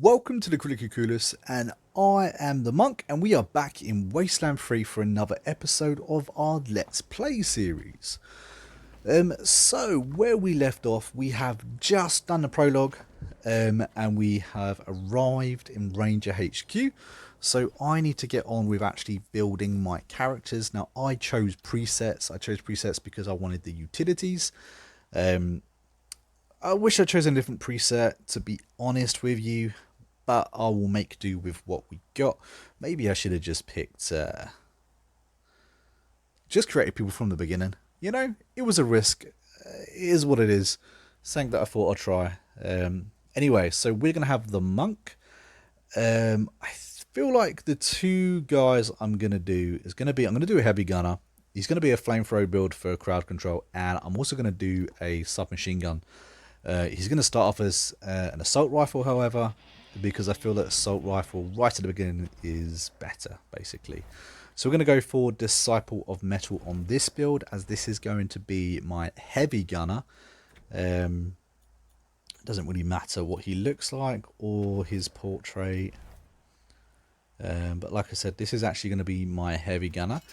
Welcome to the Coolus, and I am the Monk, and we are back in Wasteland 3 for another episode of our Let's Play series. So where we left off, we have just done the prologue, and we have arrived in Ranger HQ. So I need to get on with actually building my characters. Now I chose presets. I chose presets because I wanted the utilities. I wish I chose a different preset, to be honest with you, but I will make do with what we got. Maybe I should have just picked, just created people from the beginning. You know, it was a risk. It is what it is. Something that I thought I'd try. Anyway, so we're going to have the Monk. I feel like the two guys I'm going to do is going to be, I'm going to do a heavy gunner. He's going to be a flamethrower build for crowd control, and I'm also going to do a submachine gun. He's going to start off as an assault rifle, however, because I feel that assault rifle right at the beginning is better, basically. So we're going to go for Disciple of Metal on this build, as this is going to be my heavy gunner. It doesn't really matter what he looks like or his portrait. But like I said, this is actually going to be my heavy gunner.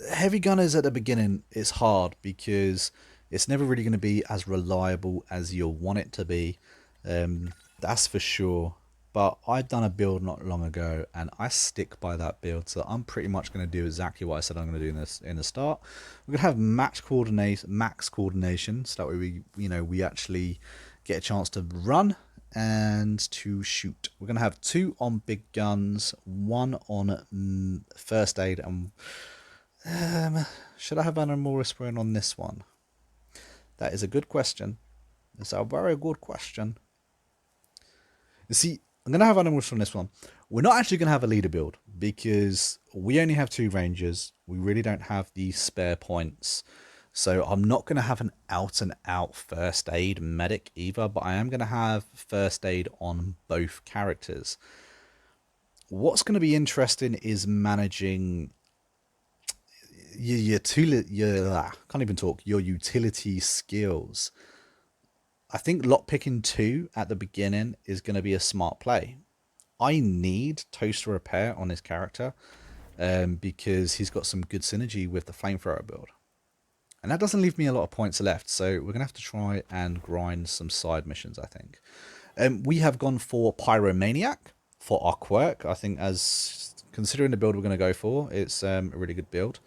Heavy gunners at the beginning, it's hard because it's never really going to be as reliable as you'll want it to be. That's for sure. But I've done a build not long ago, and I stick by that build. So I'm pretty much going to do exactly what I said I'm going to do in the start. We're going to have max coordination, so that way we actually get a chance to run and to shoot. We're going to have 2 on big guns, 1 on first aid, and should I have animal whispering on this one? That is a good question. It's a very good question. You see, I'm going to have animals from this one. We're not actually going to have a leader build because we only have 2 rangers. We really don't have the spare points. So I'm not going to have an out and out first aid medic either, but I am going to have first aid on both characters. What's going to be interesting is managing your utility skills. I think lockpicking 2 at the beginning is going to be a smart play. I need Toaster Repair on his character because he's got some good synergy with the flamethrower build. And that doesn't leave me a lot of points left, so we're going to have to try and grind some side missions, I think. We have gone for Pyromaniac for our quirk. I think, as considering the build we're going to go for, it's a really good build.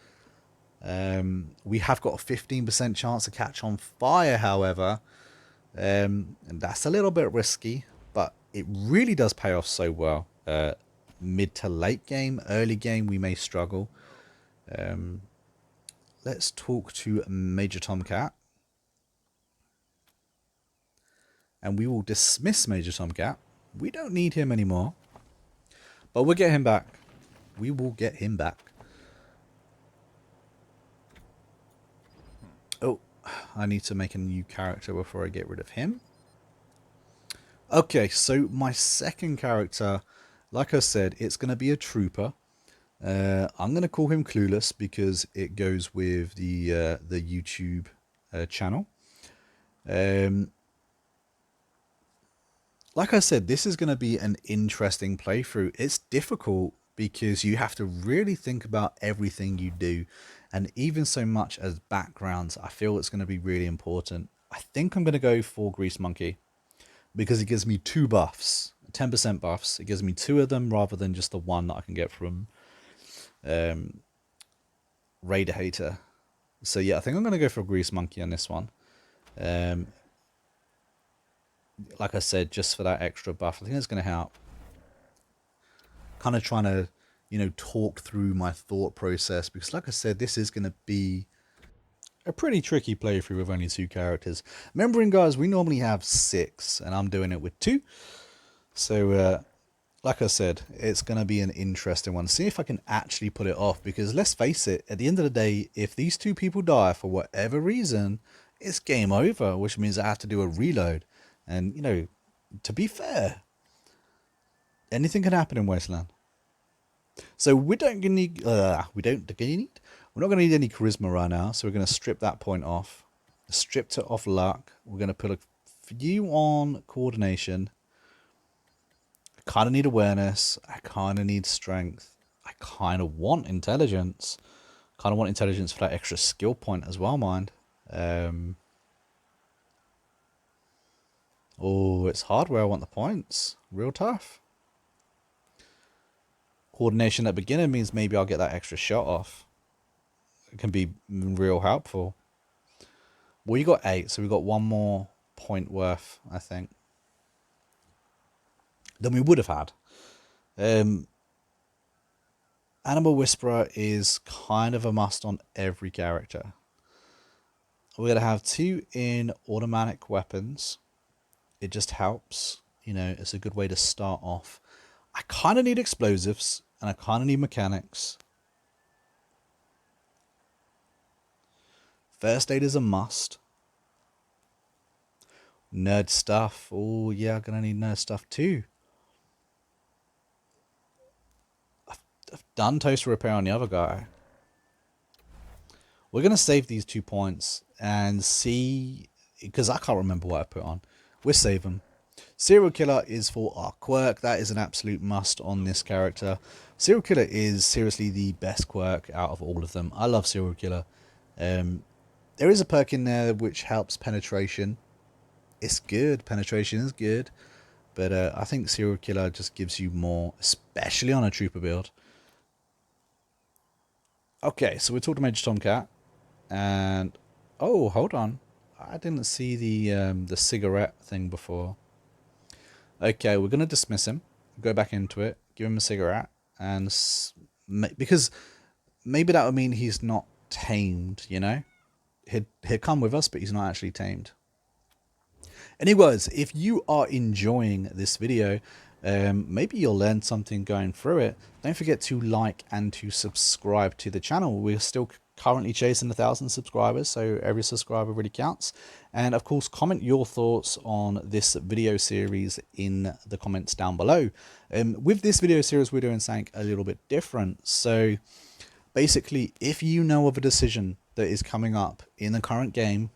We have got a 15% chance to catch on fire, however. And that's a little bit risky, but it really does pay off so well. Mid to late game, early game, we may struggle. Let's talk to Major Tomcat. And we will dismiss Major Tomcat. We don't need him anymore. But we'll get him back. We will get him back. Oh, I need to make a new character before I get rid of him. Okay, so my second character, like I said, it's going to be a trooper. I'm going to call him Clueless because it goes with the YouTube channel. Like I said, this is going to be an interesting playthrough. It's difficult because you have to really think about everything you do, and even so much as backgrounds, I feel it's going to be really important. I think I'm going to go for Grease Monkey because it gives me 2 buffs, 10% buffs. It gives me 2 of them rather than just the 1 that I can get from Raider Hater. So yeah, I think I'm going to go for Grease Monkey on this one. Like I said, just for that extra buff, I think it's going to help. Kind of trying to, talk through my thought process because, like I said, this is going to be a pretty tricky playthrough with only 2 characters. Remembering, guys, we normally have 6, and I'm doing it with 2. So, like I said, it's going to be an interesting one. See if I can actually put it off because, let's face it, at the end of the day, if these 2 people die for whatever reason, it's game over, which means I have to do a reload. And, to be fair, anything can happen in Wasteland. So we're not going to need any charisma right now. So we're going to strip that point off. Stripped it off luck. We're going to put a few on coordination. Kind of need awareness. I kind of need strength. I kind of want intelligence. Kind of want intelligence for that extra skill point as well, mind. Um, oh, it's hard where I want the points. Real tough. Coordination at beginner means maybe I'll get that extra shot off. It can be real helpful. Well, you got 8, so we got one more point worth, I think, than we would have had. Animal Whisperer is kind of a must on every character. We're going to have 2 in automatic weapons. It just helps. You know, it's a good way to start off. I kind of need explosives, and I kind of need mechanics. First aid is a must. Nerd stuff. Oh, yeah, I'm going to need nerd stuff too. I've done toaster repair on the other guy. We're going to save these 2 points and see, because I can't remember what I put on. We'll save them. Serial Killer is for our quirk. That is an absolute must on this character. Serial Killer is seriously the best quirk out of all of them. I love Serial Killer. There is a perk in there which helps penetration. It's good. Penetration is good. But I think Serial Killer just gives you more, especially on a trooper build. Okay, so we're talking to Major Tomcat. And oh, hold on, I didn't see the cigarette thing before. Okay, we're gonna dismiss him, go back into it, give him a cigarette, and because maybe that would mean he's not tamed. You know, he'd come with us, but he's not actually tamed. Anyways, if you are enjoying this video, maybe you'll learn something going through it. Don't forget to like and to subscribe to the channel. We're still currently chasing 1,000 subscribers, so every subscriber really counts. And of course, comment your thoughts on this video series in the comments down below. With this video series, we're doing something a little bit different. So basically, if you know of a decision that is coming up in the current game,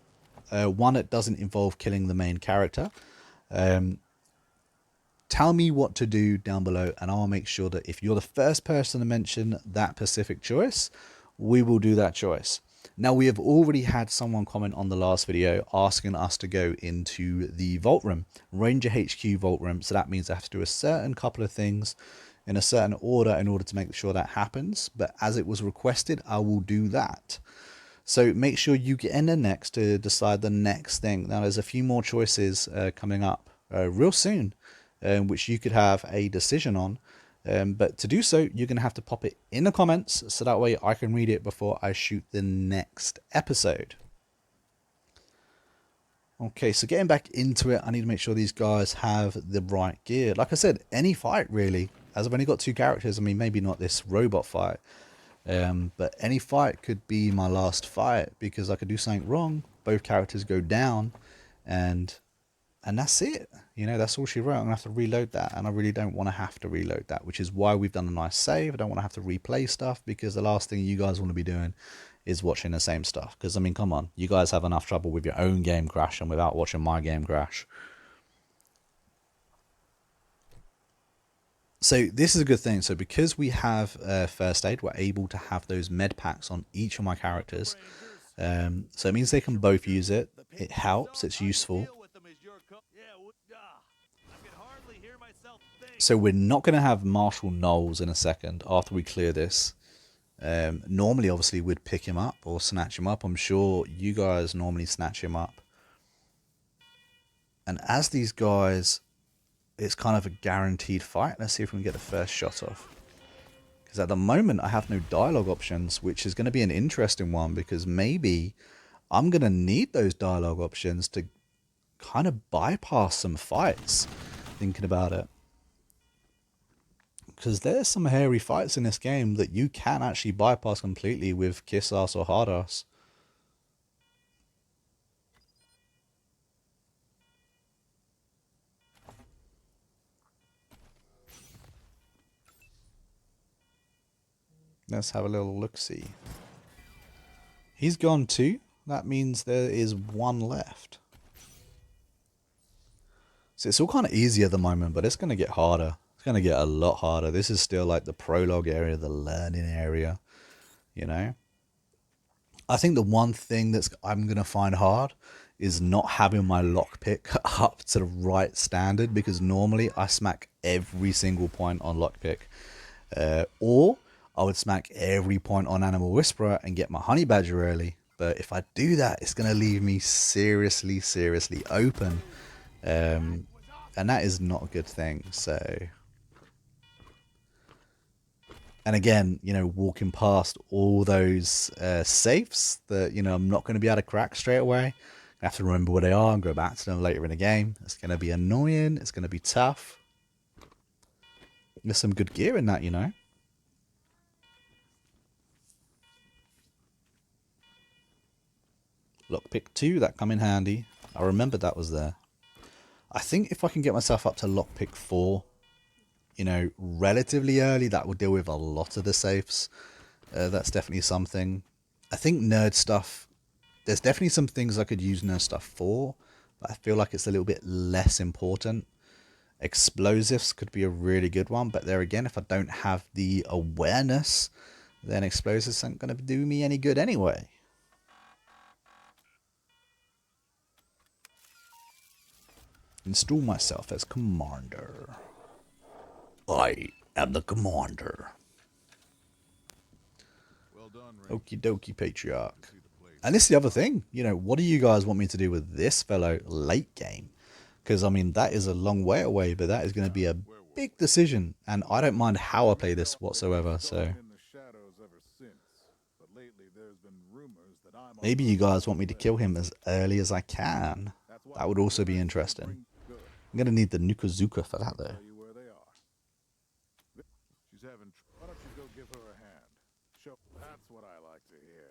one that doesn't involve killing the main character, tell me what to do down below, and I'll make sure that if you're the first person to mention that specific choice, we will do that choice. Now, we have already had someone comment on the last video asking us to go into the vault room, Ranger HQ vault room. So that means I have to do a certain couple of things in a certain order in order to make sure that happens. But as it was requested, I will do that. So make sure you get in there next to decide the next thing. Now, there's a few more choices coming up real soon, which you could have a decision on. But to do so, you're going to have to pop it in the comments, so that way I can read it before I shoot the next episode. Okay, so getting back into it, I need to make sure these guys have the right gear. Like I said, any fight really, as I've only got 2 characters. I mean, maybe not this robot fight. But any fight could be my last fight, because I could do something wrong, both characters go down, and that's it. You know, that's all she wrote. I'm gonna have to reload that, and I really don't want to have to reload that, which is why we've done a nice save. I don't want to have to replay stuff, because the last thing you guys want to be doing is watching the same stuff. Because I mean, come on, you guys have enough trouble with your own game crashing without watching my game crash. So this is a good thing. So because we have first aid, we're able to have those med packs on each of my characters. So it means they can both use it. It helps. It's useful. So we're not going to have Marshall Knowles in a second after we clear this. Normally, obviously, we'd pick him up or snatch him up. I'm sure you guys normally snatch him up. And as these guys, it's kind of a guaranteed fight. Let's see if we can get the first shot off. Because at the moment, I have no dialogue options, which is going to be an interesting one, because maybe I'm going to need those dialogue options to kind of bypass some fights, thinking about it. Because there's some hairy fights in this game that you can actually bypass completely with kiss ass or hard ass. Let's have a little look-see. He's gone too. That means there is 1 left. So it's all kind of easy at the moment, but it's going to get harder. It's going to get a lot harder. This is still like the prologue area, the learning area, you know? I think the one thing that's I'm going to find hard is not having my lockpick up to the right standard, because normally I smack every single point on lockpick. Or I would smack every point on Animal Whisperer and get my Honey Badger early. But if I do that, it's going to leave me seriously, seriously open. And that is not a good thing. So, and again, you know, walking past all those safes that, you know, I'm not going to be able to crack straight away. I have to remember where they are and go back to them later in the game. It's going to be annoying. It's going to be tough. There's some good gear in that, you know. Lockpick 2, that come in handy. I remembered that was there. I think if I can get myself up to lockpick 4, you know, relatively early, that will deal with a lot of the safes. That's definitely something. I think nerd stuff, there's definitely some things I could use nerd stuff for, but I feel like it's a little bit less important. Explosives could be a really good one, but there again, if I don't have the awareness, then explosives aren't going to do me any good anyway. Install myself as commander. I am the commander. Well done, Okie dokie, patriarch. And this is the other thing, you know, what do you guys want me to do with this fellow late game? Because, I mean, that is a long way away, but that is going to be a big decision. And I don't mind how I play this whatsoever, so maybe you guys want me to kill him as early as I can. That would also be interesting. I'm going to need the Nukazuka for that, though. She's having. Why don't you go give her a hand? That's what I like to hear.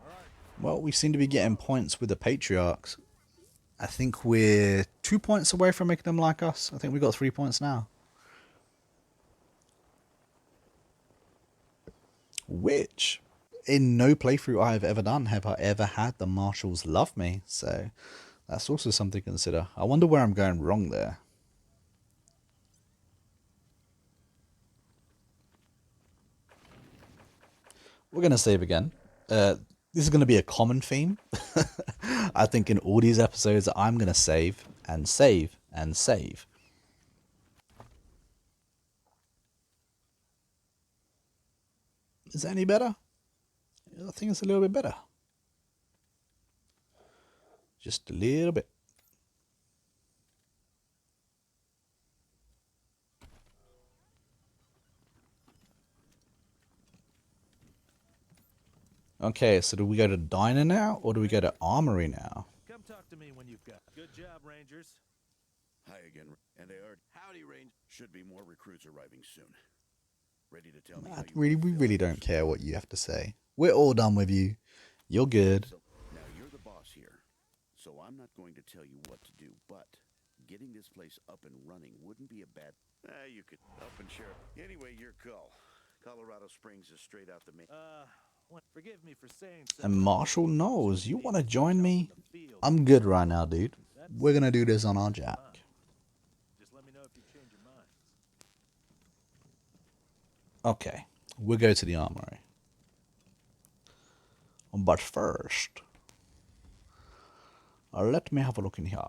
All right. Well, we seem to be getting points with the patriarchs. I think we're 2 points away from making them like us. I think we got 3 points now. Which, in no playthrough I have ever done, have I ever had the marshals love me. So that's also something to consider. I wonder where I'm going wrong there. We're going to save again. This is going to be a common theme. I think in all these episodes, I'm going to save and save and save. Is that any better? I think it's a little bit better. Just a little bit. Okay, so do we go to diner now, or do we go to armory now? Come talk to me when you've got. Good job, Rangers. Hi again, and they are howdy range. Should be more recruits arriving soon. Ready to tell me how you We really don't care what you have to say. We're all done with you. You're good. So, now you're the boss here, so I'm not going to tell you what to do, but getting this place up and running wouldn't be a bad. You could help and share. Anyway, your call. Colorado Springs is straight out the main. Forgive me for saying so. And Marshall Knowles, you want to join me? I'm good right now, dude. We're going to do this on our jack. Just let me know if you change your mind. Okay, we'll go to the armory. But first, let me have a look in here.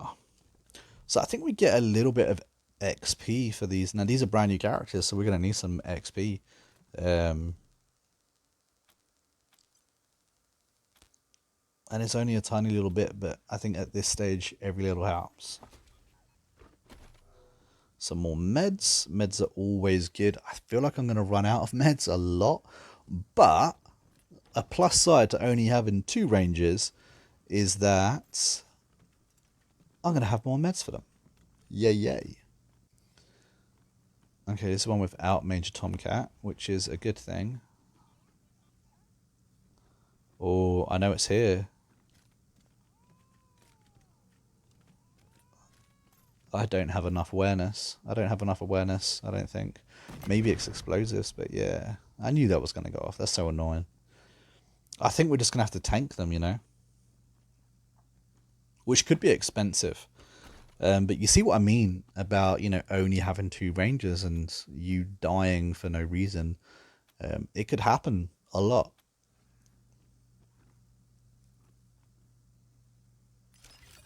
So I think we get a little bit of XP for these. Now, these are brand new characters, so we're going to need some XP. And it's only a tiny little bit, but I think at this stage, every little helps. Some more meds. Meds are always good. I feel like I'm going to run out of meds a lot, but a plus side to only having 2 rangers is that I'm going to have more meds for them. Yay, yay. Okay, this is one without Major Tomcat, which is a good thing. Oh, I know it's here. I don't have enough awareness. I don't think. Maybe it's explosives, but yeah. I knew that was going to go off. That's so annoying. I think we're just going to have to tank them, you know. Which could be expensive. But you see what I mean about, only having two rangers and you dying for no reason. It could happen a lot.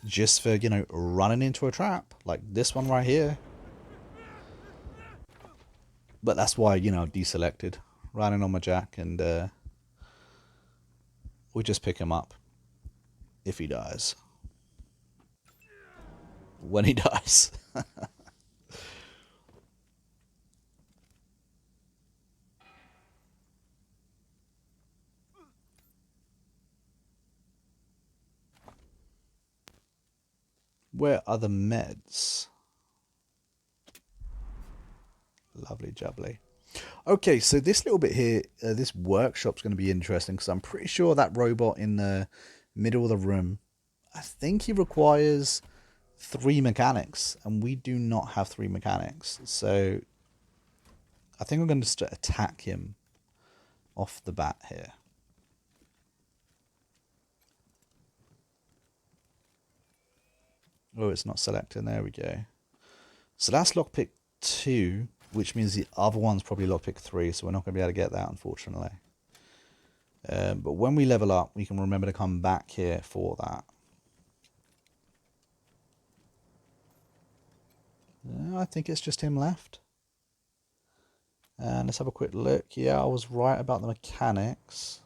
Just for, running into a trap like this one right here. But that's why, deselected. Running on my jack and we just pick him up if he dies. When he dies. Where are the meds? Lovely jubbly. Okay, so this little bit here, this workshop's going to be interesting because I'm pretty sure that robot in the middle of the room, I think he requires three mechanics, and we do not have three mechanics. So I think I'm going to just attack him off the bat here. Oh, it's not selecting. There we go. So that's lockpick 2, which means the other one's probably lockpick 3, so we're not going to be able to get that, unfortunately. But when we level up, we can remember to come back here for that. I think it's just him left. And let's have a quick look. Yeah, I was right about the mechanics.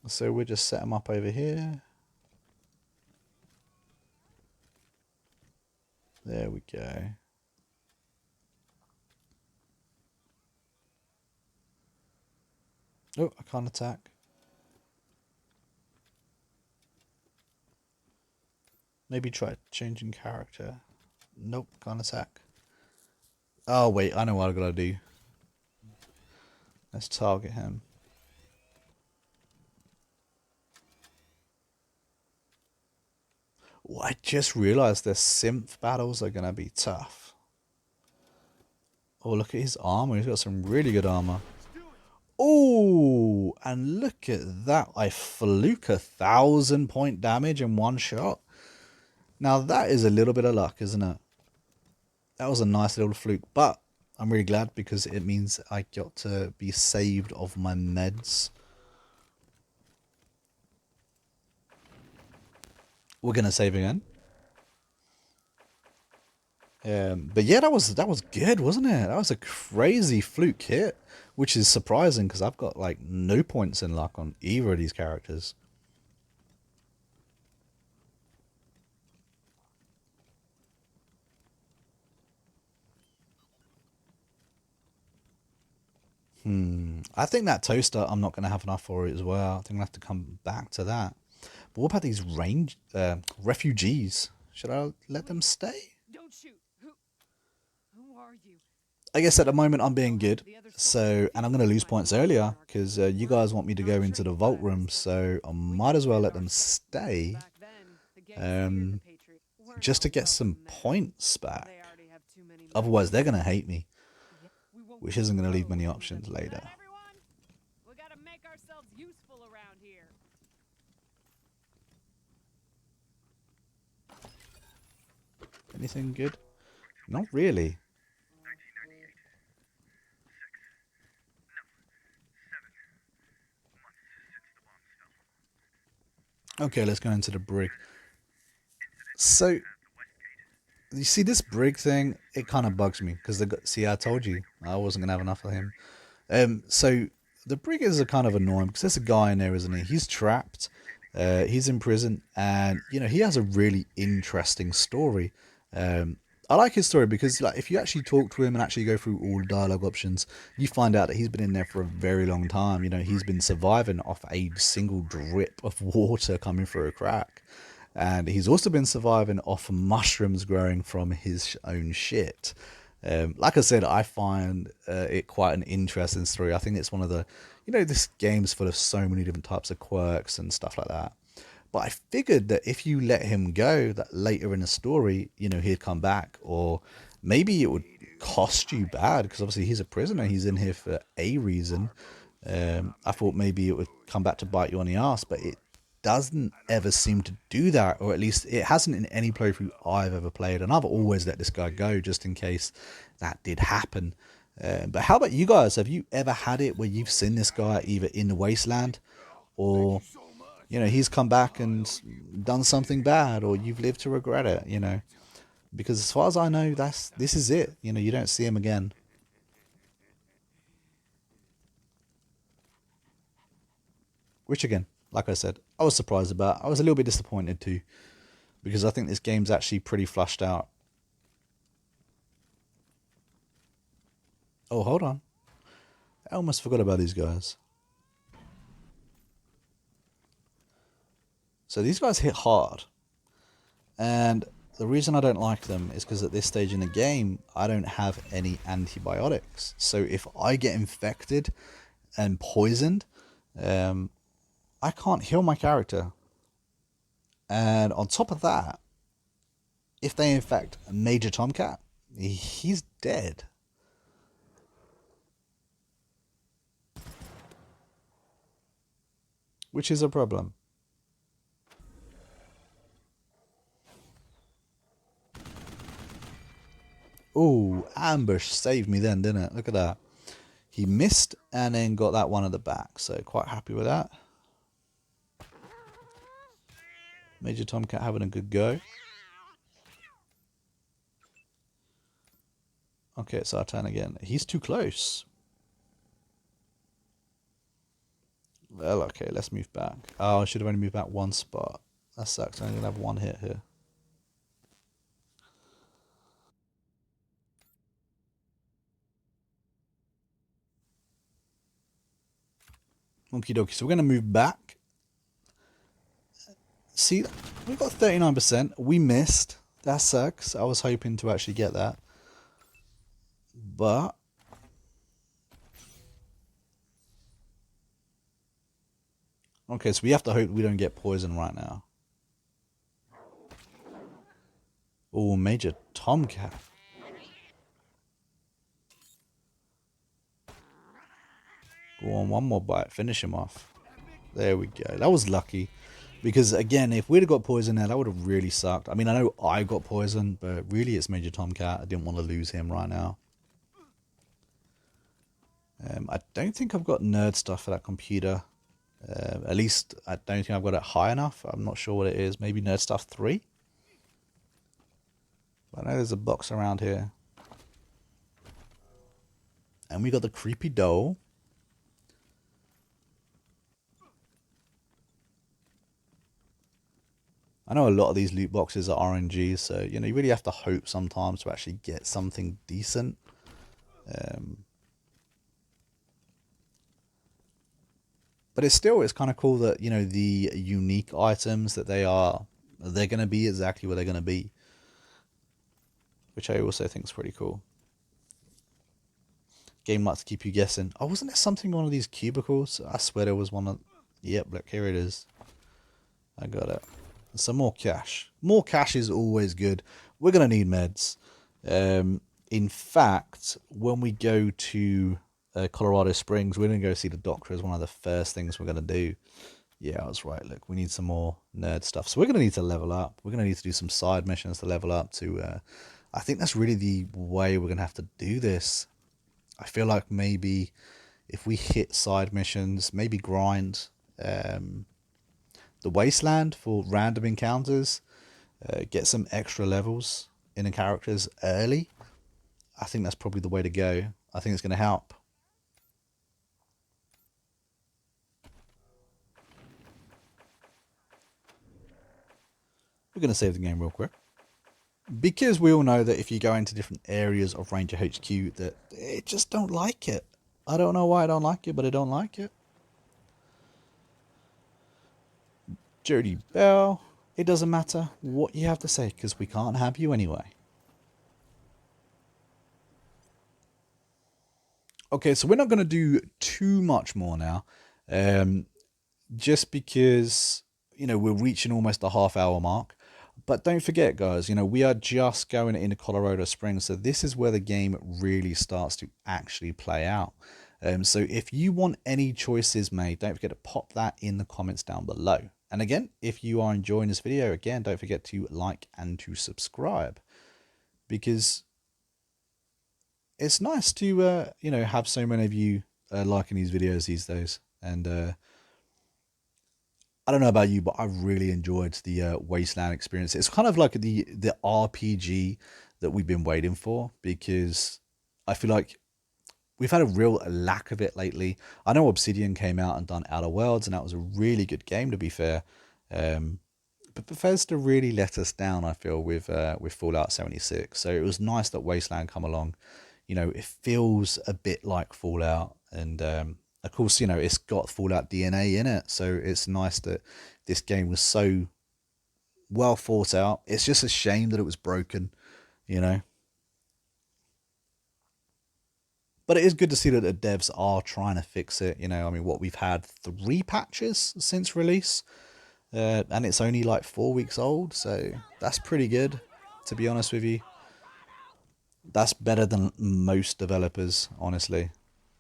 So we'll just set him up over here. There we go. Oh, I can't attack. Maybe try changing character. Nope, can't attack. Oh, wait, I know what I've got to do. Let's target him. Oh, I just realized the synth battles are going to be tough. Oh, look at his armor. He's got some really good armor. Oh, and look at that. I fluke 1,000-point damage in one shot. Now, that is a little bit of luck, isn't it? That was a nice little fluke, but I'm really glad because it means I got to be saved of my meds. We're going to save again. But yeah, that was good, wasn't it? That was a crazy fluke hit, which is surprising because I've got like no points in luck on either of these characters. I think that toaster I'm not going to have enough for it as well. I think I'm going to have to come back to that. But what about these refugees? Should I let them stay? Don't shoot. Who are you? I guess at the moment I'm being good. So, and I'm going to lose points earlier because you guys want me to go into the vault room. So I might as well let them stay just to get some points back. Otherwise, they're going to hate me, which isn't going to leave many options later. We gotta make ourselves useful around here. Anything good? Not really. Okay, let's go into the brig. So, you see this brig thing? It kind of bugs me because see, I told you I wasn't gonna have enough of him. So the briggers are kind of annoying because there's a guy in there, isn't he? He's trapped. He's in prison, and he has a really interesting story. I like his story because, like, if you actually talk to him and actually go through all the dialogue options, you find out that he's been in there for a very long time. He's been surviving off a single drip of water coming through a crack. And he's also been surviving off mushrooms growing from his own shit. Like I said, I find it quite an interesting story. I think it's one of the, this game's full of so many different types of quirks and stuff like that. But I figured that if you let him go, that later in the story, he'd come back, or maybe it would cost you bad because obviously he's a prisoner. He's in here for a reason. I thought maybe it would come back to bite you on the ass, but it doesn't ever seem to do that, or at least it hasn't in any playthrough I've ever played, and I've always let this guy go just in case that did happen. But how about you guys? Have you ever had it where you've seen this guy either in the Wasteland, or he's come back and done something bad, or you've lived to regret it? Because as far as I know, this is it. You don't see him again. Which again, like I said, I was surprised about. I was a little bit disappointed too, because I think this game's actually pretty flushed out. Oh, hold on. I almost forgot about these guys. So these guys hit hard. And the reason I don't like them is because at this stage in the game, I don't have any antibiotics. So if I get infected and poisoned, I can't heal my character. And on top of that, if they infect Major Tomcat, he's dead. Which is a problem. Oh, ambush saved me then, didn't it? Look at that. He missed and then got that one at the back. So quite happy with that. Major Tomcat having a good go. Okay, it's our turn again. He's too close. Well, okay, let's move back. Oh, I should have only moved back one spot. That sucks. I'm going to have one hit here. Okie dokie. So we're going to move back. See, we got 39%. We missed. That sucks. I was hoping to actually get that. But okay, so we have to hope we don't get poisoned right now. Oh, Major Tomcat. Go on, one more bite. Finish him off. There we go. That was lucky. Because, again, if we'd have got poisoned there, that would have really sucked. I mean, I know I got poisoned, but really it's Major Tomcat. I didn't want to lose him right now. I don't think I've got nerd stuff for that computer. At least, I don't think I've got it high enough. I'm not sure what it is. Maybe nerd stuff 3? But I know there's a box around here. And we got the creepy doll. I know a lot of these loot boxes are RNG, so you really have to hope sometimes to actually get something decent. But it's kind of cool that the unique items that they're going to be exactly what they're going to be, which I also think is pretty cool. Game likes to keep you guessing. Oh, wasn't there something in one of these cubicles? I swear there was one. Yep, look, here it is. I got it. Some more cash. More cash is always good. We're going to need meds. In fact, when we go to Colorado Springs, we're going to go see the doctor as one of the first things we're going to do. Yeah, I was right. Look, we need some more nerd stuff. So we're going to need to level up. We're going to need to do some side missions to level up to... I think that's really the way we're going to have to do this. I feel like maybe if we hit side missions, maybe grind... the Wasteland for random encounters, get some extra levels in the characters early. I think that's probably the way to go. I think it's going to help. We're going to save the game real quick. Because we all know that if you go into different areas of Ranger HQ, that it just don't like it. I don't know why I don't like it, but I don't like it. Jody Bell, it doesn't matter what you have to say because we can't have you anyway. Okay, so we're not going to do too much more now. Just because, we're reaching almost the half-hour mark. But don't forget, guys, we are just going into Colorado Springs. So this is where the game really starts to actually play out. So if you want any choices made, don't forget to pop that in the comments down below. And again, if you are enjoying this video, again, don't forget to like and to subscribe, because it's nice to have so many of you liking these videos these days. And I don't know about you, but I really enjoyed the Wasteland experience. It's kind of like the RPG that we've been waiting for, because I feel like we've had a real lack of it lately. I know Obsidian came out and done Outer Worlds, and that was a really good game, to be fair. But Bethesda really let us down, I feel, with Fallout 76. So it was nice that Wasteland come along. It feels a bit like Fallout, and of course, it's got Fallout DNA in it. So it's nice that this game was so well thought out. It's just a shame that it was broken, you know. But it is good to see that the devs are trying to fix it. I mean, we've had 3 patches since release, and it's only like 4 weeks old, so that's pretty good, to be honest with you. That's better than most developers, honestly.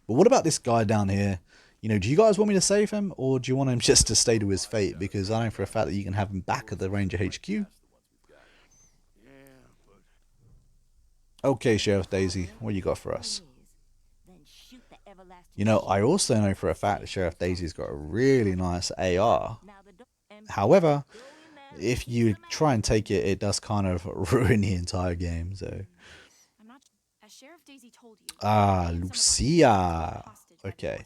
But what about this guy down here? Do you guys want me to save him, or do you want him just to stay to his fate? Because I know for a fact that you can have him back at the Ranger HQ. Okay, Sheriff Daisy, what you got for us? I also know for a fact that Sheriff Daisy's got a really nice AR. However, if you try and take it, it does kind of ruin the entire game. So, Lucia. Okay,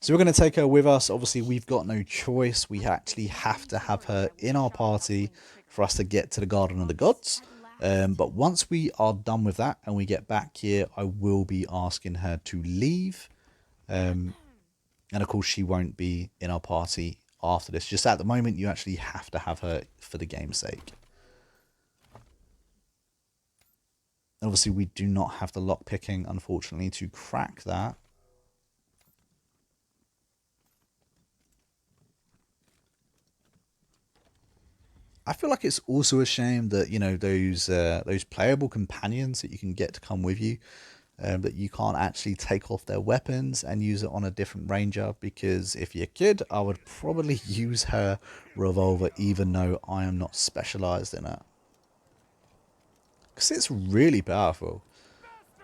so we're going to take her with us. Obviously, we've got no choice. We actually have to have her in our party for us to get to the Garden of the Gods. But once we are done with that and we get back here, I will be asking her to leave. And of course, she won't be in our party after this. Just at the moment, you actually have to have her for the game's sake. Obviously, we do not have the lock picking, unfortunately, to crack that. I feel like it's also a shame that those playable companions that you can get to come with you, that you can't actually take off their weapons and use it on a different ranger. Because if you could, I would probably use her revolver, even though I am not specialized in it, because it's really powerful.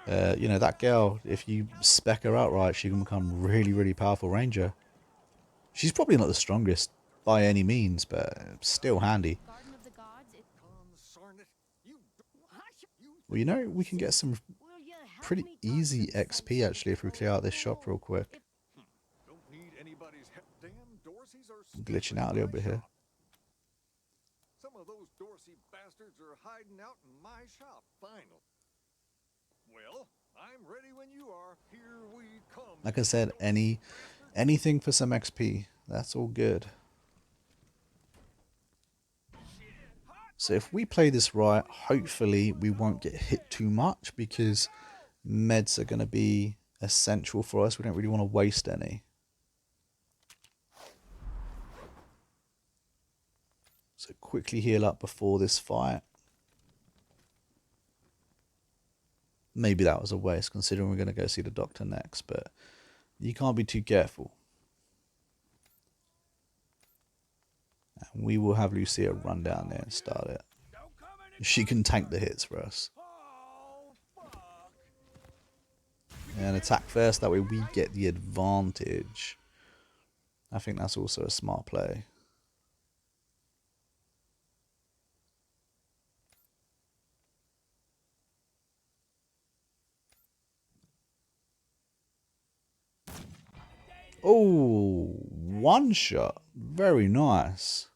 That girl, if you spec her out right, she can become really, really powerful ranger. She's probably not the strongest by any means, but still handy. Well, we can get some pretty easy XP actually if we clear out this shop real quick. I'm glitching out a little bit here. Some of those Dorsey bastards are hiding out in my shop, finally. Well, I'm ready when you are. Here we come. Like I said, anything for some XP. That's all good. So if we play this right, hopefully we won't get hit too much, because meds are going to be essential for us. We don't really want to waste any. So quickly heal up before this fight. Maybe that was a waste, considering we're going to go see the doctor next, but you can't be too careful. And we will have Lucia run down there and start it. She can tank the hits for us. And attack first, that way we get the advantage. I think that's also a smart play. Oh, one shot. Very nice.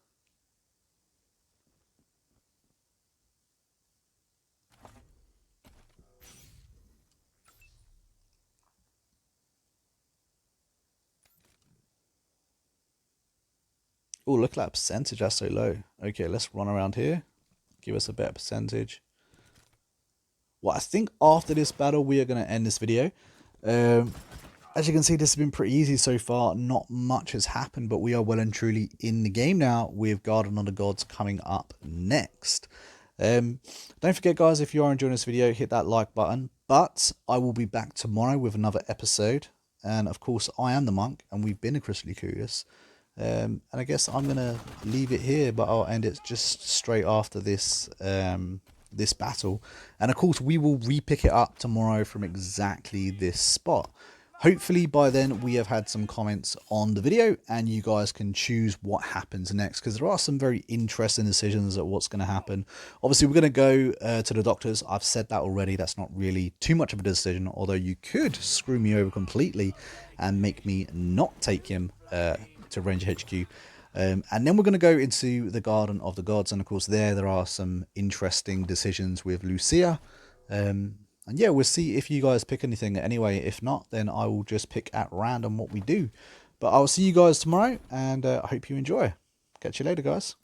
Oh, look at that percentage. That's so low. Okay, let's run around here. Give us a better percentage. Well, I think after this battle, we are going to end this video. As you can see, this has been pretty easy so far. Not much has happened, but we are well and truly in the game now with Garden of the Gods coming up next. Don't forget, guys, if you are enjoying this video, hit that like button. But I will be back tomorrow with another episode. And of course, I am the Monk, and we've been a Crystally Curious. And I guess I'm gonna leave it here, but I'll end it just straight after this this battle. And of course, we will re-pick it up tomorrow from exactly this spot. Hopefully by then we have had some comments on the video and you guys can choose what happens next, because there are some very interesting decisions at what's going to happen. Obviously we're going to go to the doctors. I've said that already. That's not really too much of a decision, although you could screw me over completely and make me not take him to Ranger HQ. And then we're going to go into the Garden of the Gods, and of course there are some interesting decisions with Lucia. And yeah, we'll see if you guys pick anything anyway. If not, then I will just pick at random what we do. But I'll see you guys tomorrow, and I hope you enjoy. Catch you later, guys.